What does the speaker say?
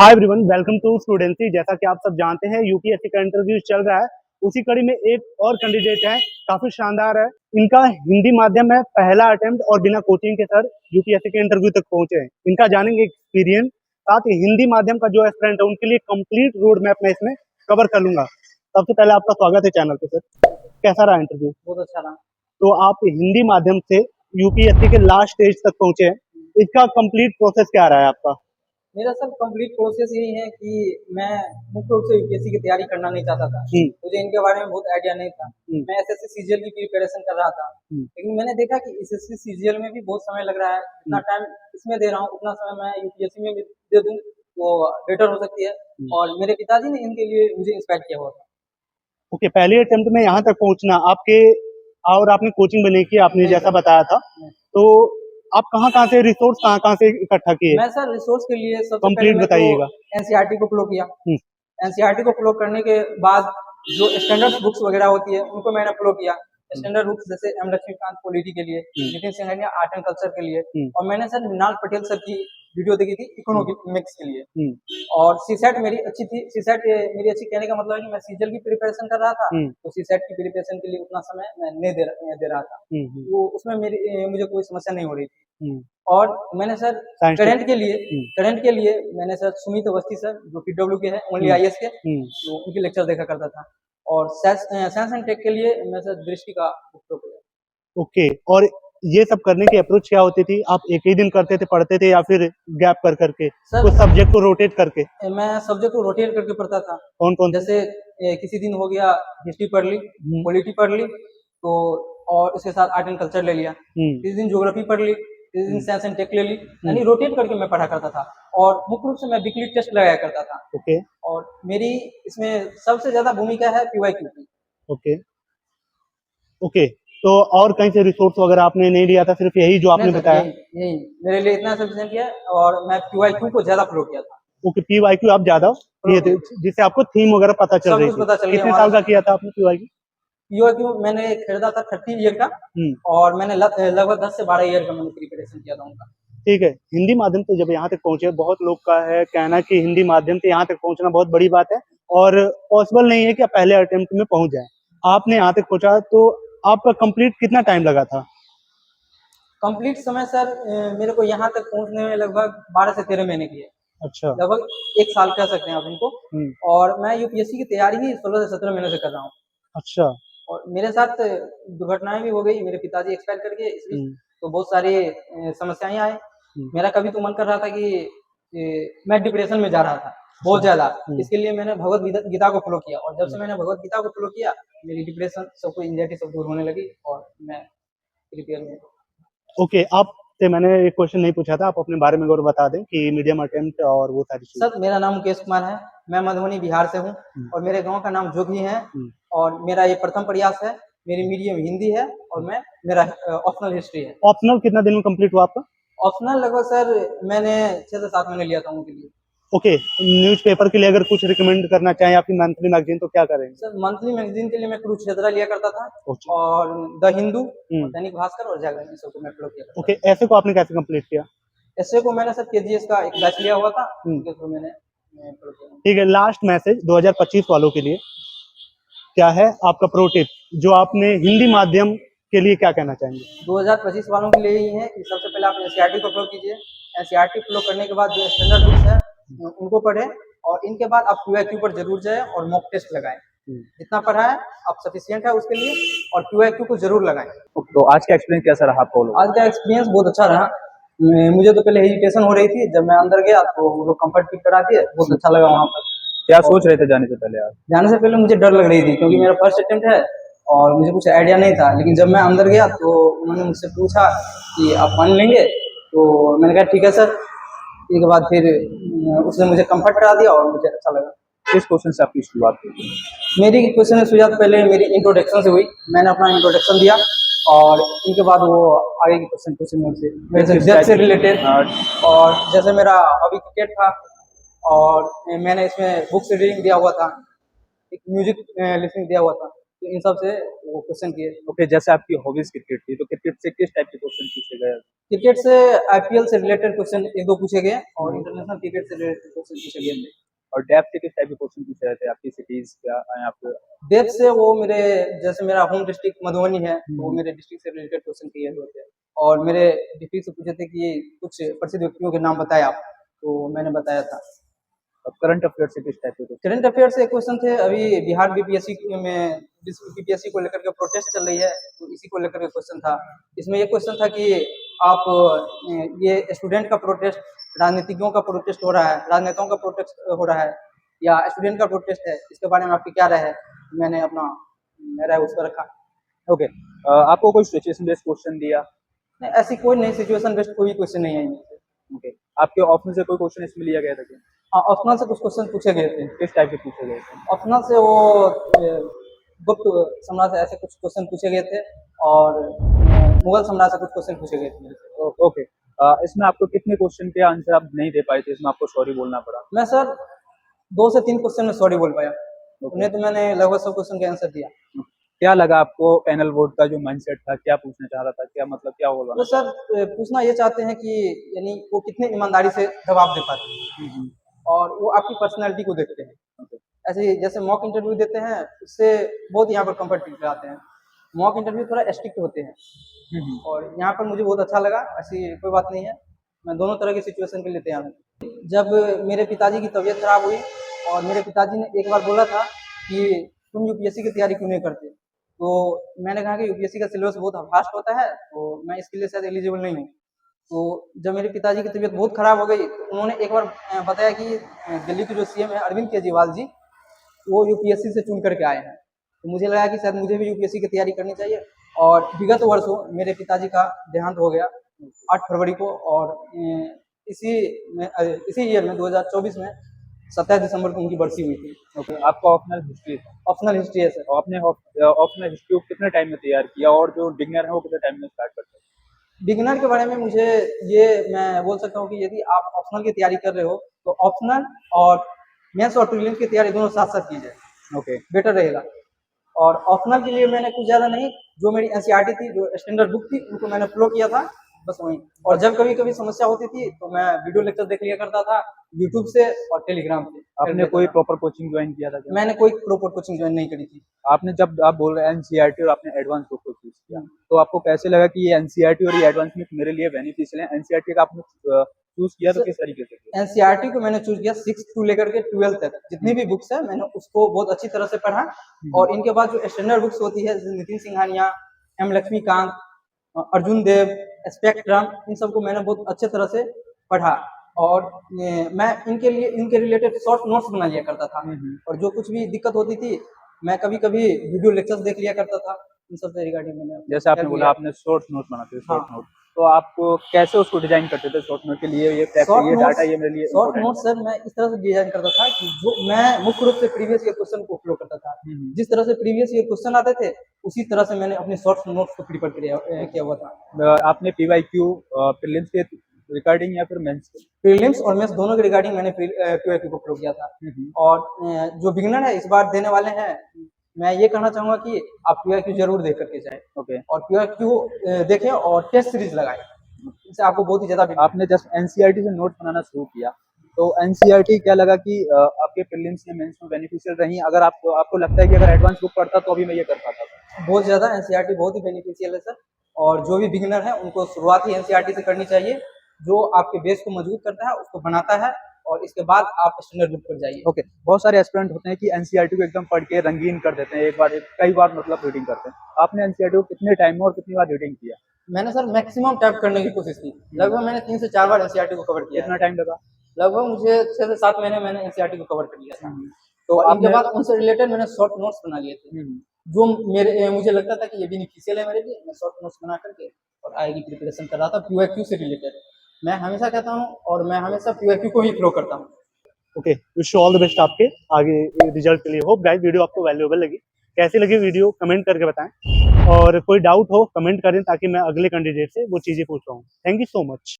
Hi everyone, welcome to Studency. जैसा कि आप सब जानते हैं यूपीएससी का इंटरव्यू चल रहा है। उसी कड़ी में एक और कैंडिडेट है, काफी शानदार है। इनका हिंदी माध्यम में पहला अटेम्प्ट और बिना कोचिंग के सर यूपीएससी के इंटरव्यू तक पहुंचे हैं। इनका जानेंगे एक्सपीरियंस, साथ ही हिंदी माध्यम का जो एस्पिरेंट है उनके लिए कंप्लीट रोड मैप मैं इसमें कवर कर लूंगा। सबसे पहले आपका स्वागत है चैनल पे सर। कैसा रहा इंटरव्यू? बहुत अच्छा रहा। तो आप हिंदी माध्यम से यूपीएससी के लास्ट स्टेज तक पहुंचे हैं, इसका कंप्लीट प्रोसेस क्या रहा है आपका? मेरा सर कंप्लीट प्रोसेस यही है कि मैं मुख्य रूप से यूपीएससी की तैयारी करना नहीं चाहता था। मुझे इनके बारे में बहुत आइडिया नहीं था। मैं एसएससी सीजीएल की प्रिपरेशन कर रहा था, लेकिन मैंने देखा कि एसएससी सीजीएल में भी बहुत समय लग रहा है। इतना टाइम इसमें दे रहा हूँ, उतना समय मैं यूपीएससी में भी दे दूँ तो बेटर हो सकती है। और मेरे पिताजी ने इनके लिए मुझे इंस्पायर किया हुआ था। ओके, पहले अटेम्प्ट में यहाँ तक पहुँचना आपके और आपने कोचिंग भी नहीं की, आपने जैसा बताया था। तो आप कहाँ से रिसोर्स कहाँ से इकट्ठा किए? मैं सर रिसोर्स के लिए सबसे कंप्लीट पहले बताइएगा। एनसीईआरटी को फॉलो किया। एनसीईआरटी को फॉलो करने के बाद जो स्टैंडर्ड बुक्स वगैरह होती है उनको मैंने फॉलो किया। स्टैंडर्ड बुक्स जैसे एम लक्ष्मीकांत पॉलिटी के लिए, Nitin Singhania art and culture के लिए, और मैंने सर मृणाल पटेल सर की वीडियो देखी थी इकोनॉमिक्स के लिए। और सीसेट मेरी अच्छी थी। सीसेट मेरी अच्छी कहने का मतलब है कि मैं सीजीएल की प्रिपरेशन कर रहा था, तो सीसेट की प्रिपरेशन के लिए उतना समय मैं नहीं दे रहा था। तो उसमें मुझे कोई समस्या नहीं हो रही थी। और मैंने सर करंट के लिए मैंने सर सुमित अवस्थी सर जो पीडब्ल्यू के हैं, ओनली आईएएस के, तो उनके लेक्चर देखा करता था। और साइंस एंड टेक के लिए मैं सर दृष्टि का उपयोग किया। ओके, और ये सब करने की अप्रोच क्या होती थी? आप एक ही दिन करते थे, पढ़ते थे, या फिर गैप कर करके कुछ सब्जेक्ट को रोटेट करके? मैं सब्जेक्ट को रोटेट करके पढ़ता था। कौन जैसे किसी दिन हो गया हिस्ट्री पढ़ ली, पॉलिटी पढ़ ली, तो और उसके साथ आर्ट एंड कल्चर ले लिया। किसी दिन ज्योग्राफी पढ़ ली, किसी दिन साइंस एंड टेक ले ली। यानी रोटेट करके मैं पढ़ा करता था। और मुख्य रूप से मैं वीकली टेस्ट लगाया करता था। ओके। और मेरी इसमें सबसे ज्यादा भूमिका है पीवाईक्यू की। ओके ओके, तो और कहीं से रिसोर्स वगैरह आपने नहीं लिया था, सिर्फ यही जो आपने बताया? यही मेरे लिए इतना सफिशिएंट है। और मैं पीवाईक्यू को ज्यादा फॉलो किया था। ओके, पीवाईक्यू आप ज्यादा किए थे, जिससे आपको थीम वगैरह पता चल रही थी। कितने साल का किया था आपने पीवाईक्यू? पीवाईक्यू मैंने खरीदा था 30 ईयर का, और मैंने लगभग 10 से 12 ईयर का मैंने प्रिपरेशन किया था उनका। ठीक है। हिंदी माध्यम से जब यहाँ तक पहुंचे, बहुत लोग का है कहना कि हिंदी माध्यम से यहाँ तक पहुंचना बहुत बड़ी बात है और पॉसिबल नहीं है कि आप पहले अटेम्प्ट में पहुंच जाए। आपने यहाँ तक पहुंचा, तो आपका कंप्लीट कितना टाइम लगा था? कंप्लीट समय सर मेरे को यहाँ तक पहुंचने में लगभग 12 से 13 महीने की है। अच्छा, लगभग 1 साल कह सकते हैं आप इनको। और मैं यूपीएससी की तैयारी ही 16 से 17 महीने से कर रहा हूँ। अच्छा। और मेरे साथ दुर्घटनाएं भी हो गई, मेरे पिताजी एक्सपायर कर गए इस बीच, तो बहुत सारी समस्याएं आई। मेरा कभी तो मन कर रहा था कि मैं डिप्रेशन में जा रहा था बहुत ज्यादा। इसके लिए मैंने भगवत गीता को फॉलो किया, और जब से मैंने भगवत गीता को फॉलो किया, मेरी डिप्रेशन सब कुछ एंजाइटी सब दूर होने लगी, और मैं प्रिपेयर में। ओके, आपसे मैंने एक क्वेश्चन नहीं पूछा था, आप अपने बारे में और बता दें कि मीडियम अटेम्प्ट और वो सारी चीजें। सर मेरा नाम मुकेश कुमार है, मैं मधुबनी बिहार से हूँ, और मेरे गांव का नाम जोगी है। और मेरा ये प्रथम प्रयास है। मेरी मीडियम हिंदी है, और मेरा ऑप्शनल हिस्ट्री है। ऑप्शनल कितना दिन में कंप्लीट हुआ आपका? ऑप्शनल लगभग सर मैंने 6 से 7 महीने लिया था उनके लिए। ओके, न्यूज़पेपर के लिए अगर कुछ रिकमेंड करना चाहें या फिर मंथली मैगजीन, तो क्या करेंगे? सर मंथली मैगजीन के लिए मैं कुरुक्षेत्र लिया करता था, और द हिंदू, दैनिक भास्कर और जागरण, सबको मैं फॉलो किया। ओके, ऐसे को आपने कैसे कंप्लीट किया? ऐसे को मैंने सर केजीएस का एक बैच लिया हुआ था, उसके थ्रू मैंने फॉलो किया। ठीक है, लास्ट मैसेज 2025 वालों के लिए क्या है आपका प्रो टिप, जो आपने हिंदी माध्यम के लिए क्या कहना चाहेंगे? 2025 वालों के लिए यही है कि सबसे पहले आप एनसीईआरटी को फॉलो कीजिए। एनसीईआरटी फॉलो करने के बाद जो स्टैंडर्ड बुक्स है उनको पढ़ें, और इनके बाद आप पीवाईक्यू पर जरूर जाएं और मॉक टेस्ट लगाएं। जितना पढ़ा है आप सफिशिएंट है उसके लिए, और पीवाईक्यू को जरूर लगाएं। तो आज का एक्सपीरियंस कैसा रहा आपको? आज का एक्सपीरियंस बहुत अच्छा रहा। मुझे तो पहले हेजिटेशन हो रही थी, जब मैं अंदर गया तो वो लोग कंफर्ट पिक करा दिए, बहुत अच्छा लगा वहाँ पर। क्या सोच रहे थे जाने से पहले आप? जाने से पहले मुझे डर लग रही थी, क्योंकि मेरा फर्स्ट अटेम्प्ट है और मुझे कुछ आइडिया नहीं था। लेकिन जब मैं अंदर गया तो उन्होंने मुझसे पूछा कि आप मान लेंगे, तो मैंने कहा ठीक है सर। इसके बाद फिर उसने मुझे कंफर्ट करा दिया और मुझे अच्छा लगा। किस क्वेश्चन से आपकी शुरुआत हुई? मेरी क्वेश्चन की शुरुआत पहले मेरी इंट्रोडक्शन से हुई। मैंने अपना इंट्रोडक्शन दिया, और इनके बाद वो आगे की क्वेश्चन मेरे सब्जेक्ट से रिलेटेड। और जैसे मेरा हॉबी क्रिकेट था, और मैंने इसमें बुक्स रीडिंग दिया हुआ था, एक म्यूजिक लिसनिंग दिया हुआ था। तो इन सब से वो क्वेश्चन किए। ओके, जैसे आपकी हॉबीज क्रिकेट थी, तो क्रिकेट से किस टाइप के क्वेश्चन पूछे गए? क्रिकेट से आईपीएल से रिलेटेड क्वेश्चन एक दो पूछे गए और इंटरनेशनल क्रिकेट से रिलेटेड क्वेश्चन पूछे गए थे। और डेप्थ के किस टाइप के क्वेश्चन पूछे गए थे? आपकी सिटीज क्या हैं आपके? डेप्थ से वो मेरे, जैसे मेरा होम डिस्ट्रिक्ट मधुबनी है, तो वो हम्म। मेरे डिस्ट्रिक्ट से रिलेटेड क्वेश्चन किए हुए थे। और मेरे डिस्ट्रिक्ट से पूछे थे कि कुछ प्रसिद्ध व्यक्तियों के नाम बताए आप, तो मैंने बताया था। और करंट अफेयर से किस टाइप के क्वेश्चन? करंट अफेयर से एक क्वेश्चन थे, अभी बिहार बीपीएससी में बीपीएससी को लेकर के प्रोटेस्ट चल रही है, तो इसी को लेकर के क्वेश्चन था। इसमें ये क्वेश्चन था कि आप ये स्टूडेंट का प्रोटेस्ट, राजनीतिज्ञों का प्रोटेस्ट हो रहा है, राजनेताओं का प्रोटेस्ट हो रहा है या स्टूडेंट का प्रोटेस्ट है, इसके बारे में आपकी क्या राय है? मैंने अपना राय उस पर रखा। ओके, आपको कोई सिचुएशन बेस्ड क्वेश्चन दिया? नहीं, ऐसी कोई नहीं, सिचुएशन बेस्ड कोई क्वेश्चन नहीं है इनमें। ओके, आपके ऑप्शन से कोई क्वेश्चन इसमें लिया गया था क्या? हाँ, ऑप्शनल से कुछ क्वेश्चन पूछे गए थे। किस टाइप के पूछे गए थे? ऑप्शनल से वो गुप्त सम्राट से ऐसे कुछ क्वेश्चन पूछे गए थे और मुगल सम्राट से कुछ क्वेश्चन पूछे गए थे। ओके, इसमें आपको कितने क्वेश्चन के आंसर आप नहीं दे पाए थे, इसमें आपको सॉरी बोलना पड़ा? मैं सर 2 से 3 क्वेश्चन में सॉरी बोल पाया, नहीं तो मैंने लगभग सब क्वेश्चन के आंसर दिया। क्या लगा आपको पैनल बोर्ड का जो माइंडसेट था, क्या पूछना चाह रहा था, क्या मतलब क्या बोल तो रहा सर पूछना ये चाहते हैं कि यानी वो कितने ईमानदारी से जवाब दे पाते हैं और वो आपकी पर्सनैलिटी को देखते हैं। ऐसे ही जैसे मॉक इंटरव्यू देते हैं, उससे बहुत यहाँ पर कंफर्ट आते हैं। मॉक इंटरव्यू थोड़ा स्ट्रिक्ट होते हैं और यहाँ पर मुझे बहुत अच्छा लगा। ऐसी कोई बात नहीं है, मैं दोनों तरह की सिचुएशन के लिए तैयार हूँ। जब मेरे पिताजी की तबीयत खराब हुई और मेरे पिताजी ने एक बार बोला था कि तुम यूपीएससी की तैयारी क्यों नहीं करते, तो मैंने कहा कि यूपीएससी का सिलेबस बहुत फास्ट होता है, तो मैं इसके लिए शायद एलिजिबल नहीं हूँ। तो जब मेरे पिताजी की तबीयत बहुत खराब हो गई, तो उन्होंने एक बार बताया कि दिल्ली के जो सीएम है अरविंद केजरीवाल जी, वो यूपीएससी से चुन करके आए हैं। तो मुझे लगा कि शायद मुझे भी यूपीएससी की तैयारी करनी चाहिए और विगत वर्षों मेरे पिताजी का देहांत हो गया 8 फरवरी को और इसी ईयर में 2024 में 27 दिसंबर को उनकी बरसी हुई थी। ओके, आपका ऑप्शनल हिस्ट्री था? ऑप्शनल हिस्ट्री है सर। तो आपने ऑप्शनल हिस्ट्री को कितने टाइम में तैयार किया और जो बिगनर है वो कितने टाइम में स्टार्ट करते हैं? बिगिनर के बारे में मुझे ये मैं बोल सकता हूँ कि यदि आप ऑप्शनल की तैयारी कर रहे हो तो ऑप्शनल और मेंस और प्रीलिम्स की तैयारी दोनों साथ साथ कीजिए, ओके, बेटर रहेगा। और ऑप्शनल के लिए मैंने कुछ ज़्यादा नहीं, जो मेरी एनसीईआरटी थी, जो स्टैंडर्ड बुक थी, उनको मैंने फॉलो किया था, बस वही। और जब कभी कभी समस्या होती थी तो मैं वीडियो लेक्चर देख लिया करता था यूट्यूब से और टेलीग्राम से। आपने कोई प्रॉपर कोचिंग ज्वाइन किया था क्या? मैंने कोई प्रॉपर कोचिंग ज्वाइन नहीं करी थी। आपने जब आप बोल रहे हैं एनसीईआरटी और आपने एडवांस बुक को चूज किया, तो आपको कैसे लगा कि ये एनसीईआरटी और ये एडवांस में मेरे लिए बेनिफिशियल है? एनसीईआरटी का आपने चूज किया तो किस तरीके से किया? एनसीईआरटी को मैंने चूज किया 6 टू लेकर के 12 तक, जितनी भी बुक्स है मैंने उसको बहुत अच्छी तरह से पढ़ा। और इनके बाद जो स्टैंडर्ड बुक्स होती है जैसे नितिन सिंघानिया, एम लक्ष्मीकांत, अर्जुन देव, स्पेक्ट्रम, इन सबको मैंने बहुत अच्छे तरह से पढ़ा और मैं इनके रिलेटेड शॉर्ट नोट्स बना लिया करता था। और जो कुछ भी दिक्कत होती थी मैं कभी कभी वीडियो लेक्चर्स देख लिया करता था। इन सब से रिगार्डिंग मैंने, जैसे आपने बोला आपने शॉर्ट नोट बनाते थे, शॉर्ट हाँ। नोट, तो आपको कैसे उसको डिजाइन करते थे शॉर्ट नोट के लिए? ये फैक्ट, ये डाटा, ये मेरे लिए शॉर्ट important नोट सर मैं इस तरह से डिजाइन करता था कि जो मैं मुख्य रूप से प्रीवियस ईयर क्वेश्चन को फॉलो करता था। जिस तरह से प्रीवियस ईयर क्वेश्चन आते थे उसी तरह से मैंने अपने शॉर्ट नोट्स को प्रिपेयर किया हुआ था। है। आपने पीवाईक्यू प्रीलिम्स के रिगार्डिंग या फिर मेंस के? प्रीलिम्स और मेंस दोनों के रिगार्डिंग मैंने पीवाईक्यू को फॉलो किया था। और जो बिगिनर है इस बार देने वाले हैं, मैं ये कहना चाहूंगा कि आप पीवाईक्यू जरूर देख करके जाएं। ओके, और पीवाईक्यू देखें और टेस्ट सीरीज लगाएं, इससे आपको बहुत ही ज्यादा। आपने जस्ट एनसीईआरटी से नोट बनाना शुरू किया, तो एनसीईआरटी क्या लगा कि आपके प्रीलिम्स या मेंस में बेनिफिशियल रही? अगर आपको लगता है कि अगर एडवांस बुक पढ़ता तो अभी मैं ये कर पाता? बहुत ज्यादा एनसीईआरटी बहुत ही बेनिफिशियल है सर। और जो भी बिगिनर है उनको शुरुआत ही एनसीईआरटी से करनी चाहिए, जो आपके बेस को मजबूत करता है, उसको बनाता है, और इसके बाद आप स्टैंडर्ड बुक पर जाइए। ओके, बहुत सारे एस्पिरेंट होते हैं कि एनसीईआरटी को एकदम पढ़ के रंगीन कर देते हैं, कई बार मतलब रीडिंग करते हैं। आपने एनसीईआरटी को कितने टाइम में और कितनी बार रीडिंग किया? मैंने सर मैक्सिमम टैप करने की कोशिश की, लगभग मैंने 3 से 4 बार एनसीईआरटी को कवर किया। कितना टाइम लगा? लगभग मुझे 6 से 7 महीने मैंने एनसीईआरटी को कवर कर लिया था। तो और इनके बाद उनसे रिलेटेड मैंने शॉर्ट नोट्स बना लिए थे, जो मुझे लगता था कि ये बेनिफिशियल है मेरे लिए। मैं शॉर्ट नोट्स बना करके और आगे की प्रिपरेशन कर रहा था पीवाईक्यू से रिलेटेड। मैं हमेशा कहता हूँ और मैं हमेशा पीवाईक्यू को ही फॉलो करता हूँ। Okay, wish you all the best आपके आगे रिजल्ट के लिए। होप गाइस वीडियो आपको वैल्यूएबल लगी। कैसी लगी वीडियो कमेंट करके बताएं, और कोई डाउट हो कमेंट करें ताकि मैं अगले कैंडिडेट से वो चीज़ें पूछ पाऊँ। Thank you so much.